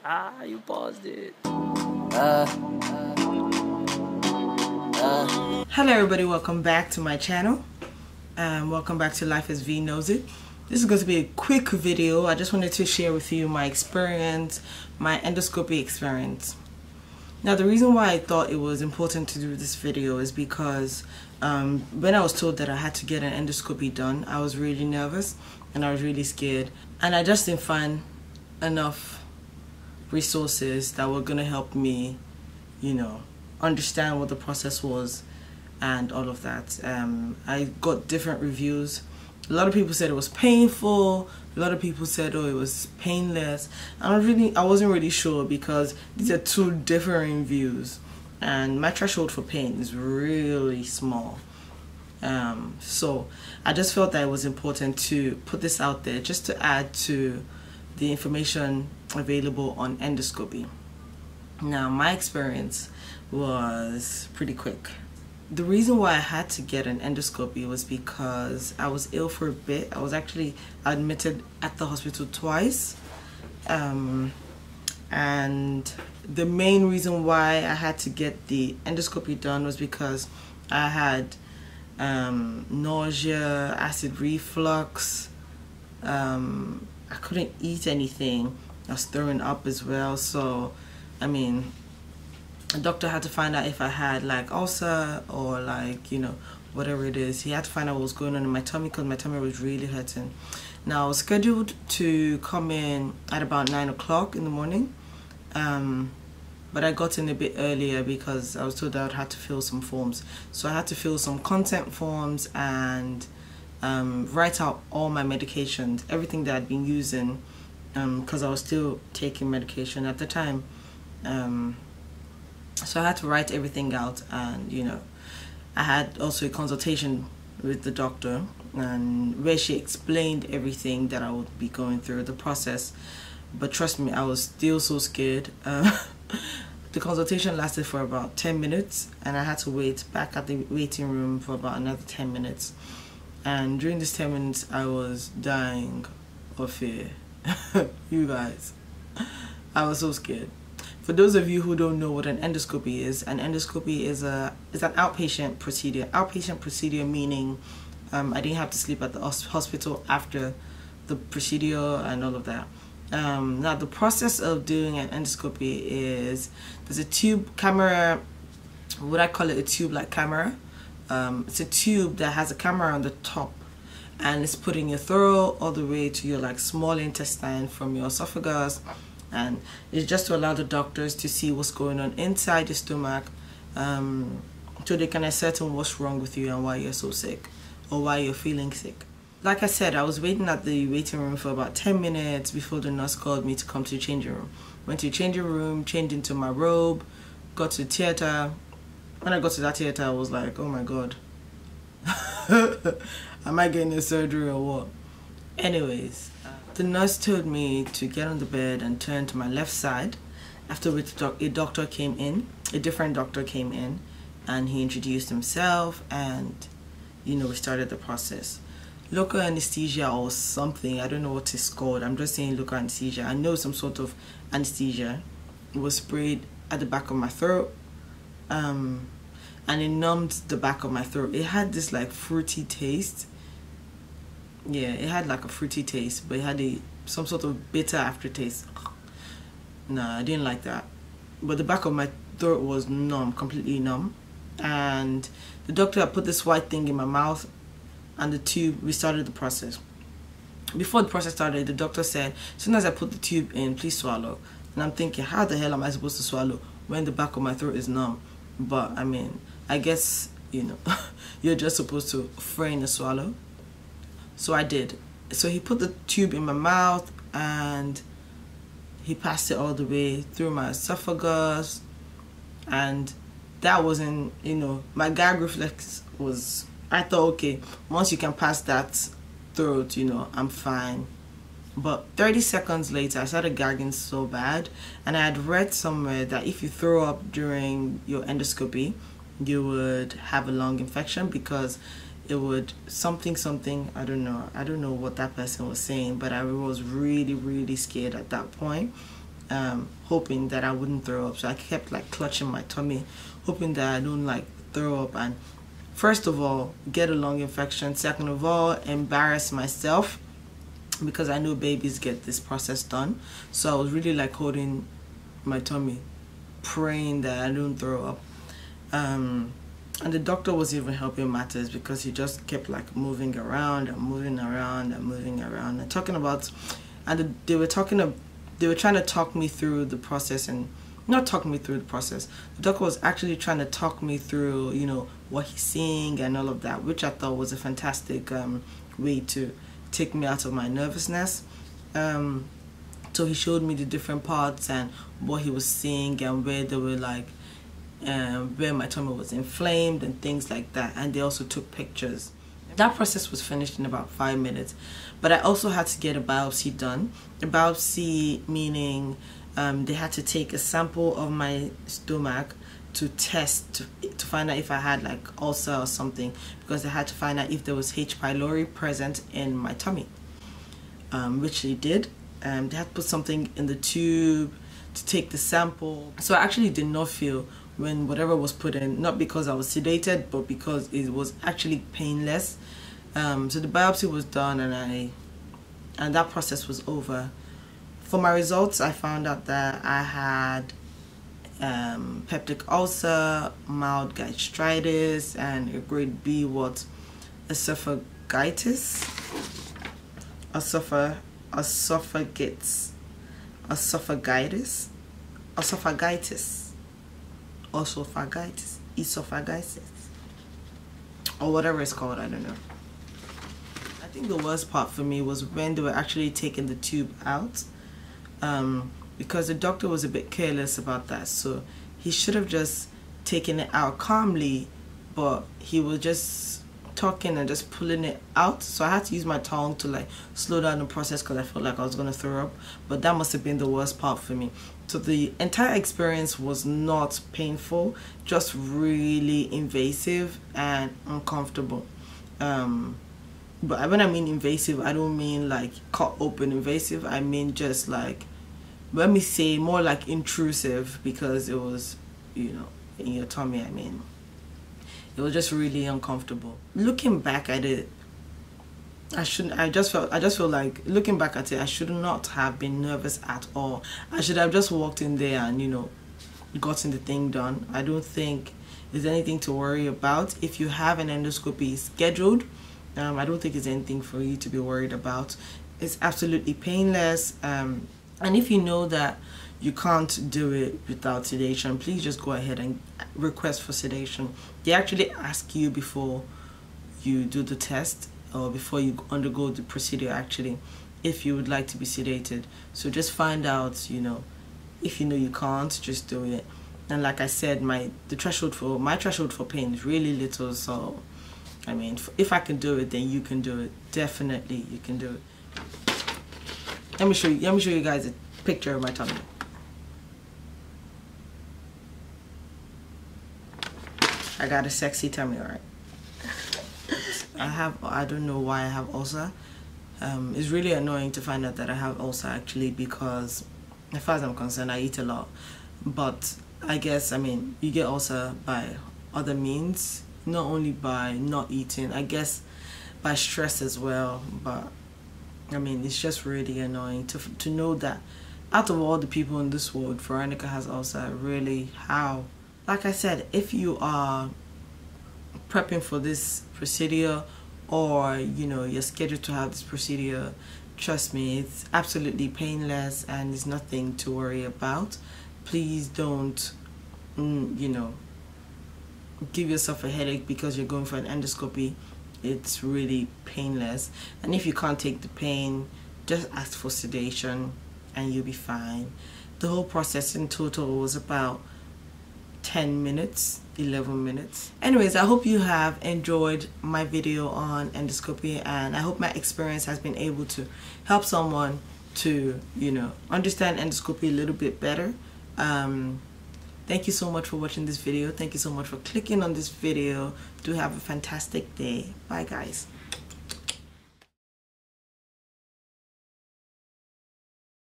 You paused it. Hello everybody, welcome back to my channel. Welcome back to Lifeasvknowsit. This is going to be a quick video. I just wanted to share with you my experience, my endoscopy experience. Now the reason why I thought it was important to do this video is because when I was told that I had to get an endoscopy done, I was really nervous and I was really scared, and I just didn't find enough resources that were going to help me, you know, understand what the process was and all of that. I got different reviews. A lot of people said it was painful. A lot of people said, oh, it was painless. I wasn't really sure because these are two differing views, and my threshold for pain is really small. So I just felt that it was important to put this out there just to add to the information available on endoscopy. Now my experience was pretty quick. The reason why I had to get an endoscopy was because I was ill for a bit. I was actually admitted at the hospital twice. And the main reason why I had to get the endoscopy done was because I had nausea, acid reflux. I couldn't eat anything. I was throwing up as well. So, I mean, the doctor had to find out if I had like ulcer or like, you know, whatever it is. He had to find out what was going on in my tummy because my tummy was really hurting. Now I was scheduled to come in at about 9 o'clock in the morning, but I got in a bit earlier because I was told that I had to fill some forms. So I had to fill some consent forms and write out all my medications, everything that I'd been using, because I was still taking medication at the time. So I had to write everything out, and you know, I had also a consultation with the doctor, and where she explained everything that I would be going through the process. But trust me, I was still so scared. The consultation lasted for about 10 minutes, and I had to wait back at the waiting room for about another 10 minutes. And during this 10 minutes, I was dying of fear. You guys, I was so scared. For those of you who don't know what an endoscopy is an outpatient procedure. Outpatient procedure meaning I didn't have to sleep at the hospital after the procedure and all of that. Now the process of doing an endoscopy is there's a tube camera. Would I call it a tube-like camera? It's a tube that has a camera on the top, and it's putting your throat all the way to your like small intestine from your esophagus. And it's just to allow the doctors to see what's going on inside the stomach, so they can ascertain what's wrong with you and why you're so sick or why you're feeling sick. Like I said, I was waiting at the waiting room for about 10 minutes before the nurse called me to come to the changing room. Went to the changing room, changed into my robe, got to the theater. When I got to that theater, I was like, oh my god, am I getting a surgery or what? Anyways, the nurse told me to get on the bed and turn to my left side, after which a doctor came in, a different doctor came in, and he introduced himself, and you know, we started the process. Local anesthesia or something, I don't know what it's called, I'm just saying local anesthesia. I know some sort of anesthesia. It was sprayed at the back of my throat, and it numbed the back of my throat. It had this like fruity taste. Yeah, it had like a fruity taste, but it had some sort of bitter aftertaste. Nah, I didn't like that. But the back of my throat was numb, completely numb. And the doctor had put this white thing in my mouth and the tube. We started the process. Before the process started, the doctor said, as soon as I put the tube in, please swallow. And I'm thinking, how the hell am I supposed to swallow when the back of my throat is numb? But I mean, I guess, you know, you're just supposed to feign a swallow. So I did. So he put the tube in my mouth and he passed it all the way through my esophagus, and that wasn't, you know, my gag reflex was, I thought, okay, once you can pass that throat, you know, I'm fine. But 30 seconds later, I started gagging so bad, and I had read somewhere that if you throw up during your endoscopy, you would have a lung infection because it would something, I don't know what that person was saying, but I was really scared at that point. hoping that I wouldn't throw up. So I kept like clutching my tummy, hoping that I don't like throw up and first of all get a lung infection, second of all embarrass myself, because I know babies get this process done. So I was really like holding my tummy, praying that I don't throw up. And the doctor was even helping matters, because he just kept like moving around and moving around and moving around and talking about, and they were trying to talk me through the process, and not talk me through the process. The doctor was actually trying to talk me through, you know, what he's seeing and all of that, which I thought was a fantastic way to take me out of my nervousness. So he showed me the different parts and what he was seeing and where they were like, where my tummy was inflamed and things like that. And they also took pictures. That process was finished in about 5 minutes. But I also had to get a biopsy done. A biopsy meaning they had to take a sample of my stomach to test to find out if I had like ulcer or something, because they had to find out if there was H. pylori present in my tummy, which they did. They had to put something in the tube to take the sample. So I actually did not feel when whatever was put in, not because I was sedated, but because it was actually painless. So the biopsy was done, and that process was over. For my results, I found out that I had peptic ulcer, mild gastritis, and a grade B esophagitis, esophagitis, or whatever it's called, I don't know. I think the worst part for me was when they were actually taking the tube out, because the doctor was a bit careless about that. So he should have just taken it out calmly, but he was just talking and just pulling it out. So I had to use my tongue to like slow down the process, because I felt like I was gonna throw up. But that must have been the worst part for me. So the entire experience was not painful, just really invasive and uncomfortable. But when I mean invasive, I don't mean like cut open invasive. I mean just like, let me say more like intrusive, because it was, you know, in your tummy. I mean, it was just really uncomfortable. Looking back at it, I just feel like, looking back at it, I should not have been nervous at all. I should have just walked in there and, you know, gotten the thing done. I don't think there's anything to worry about. If you have an endoscopy scheduled, I don't think there's anything for you to be worried about. It's absolutely painless. And if you know that you can't do it without sedation, please just go ahead and request for sedation. They actually ask you before you do the test, or before you undergo the procedure actually, if you would like to be sedated. So just find out, you know, if you know you can't, just do it. And like I said, my threshold for pain is really little. So I mean, if I can do it, then you can do it. Definitely you can do it. Let me show you guys a picture of my tummy. I got a sexy tummy, alright. I don't know why I have ulcer. It's really annoying to find out that I have ulcer actually, because as far as I'm concerned, I eat a lot. But I guess, I mean, you get ulcer by other means, not only by not eating, I guess by stress as well. But I mean, it's just really annoying to know that out of all the people in this world, Veronica has ulcer. Really, how? Like I said, if you are prepping for this procedure, or you know, you're scheduled to have this procedure, trust me, it's absolutely painless and there's nothing to worry about. Please don't, you know, give yourself a headache because you're going for an endoscopy. It's really painless, and if you can't take the pain, just ask for sedation and you'll be fine. The whole process in total was about 10 minutes, 11 minutes. Anyways, I hope you have enjoyed my video on endoscopy, and I hope my experience has been able to help someone to, you know, understand endoscopy a little bit better. Thank you so much for watching this video. Thank you so much for clicking on this video. Do have a fantastic day. Bye guys.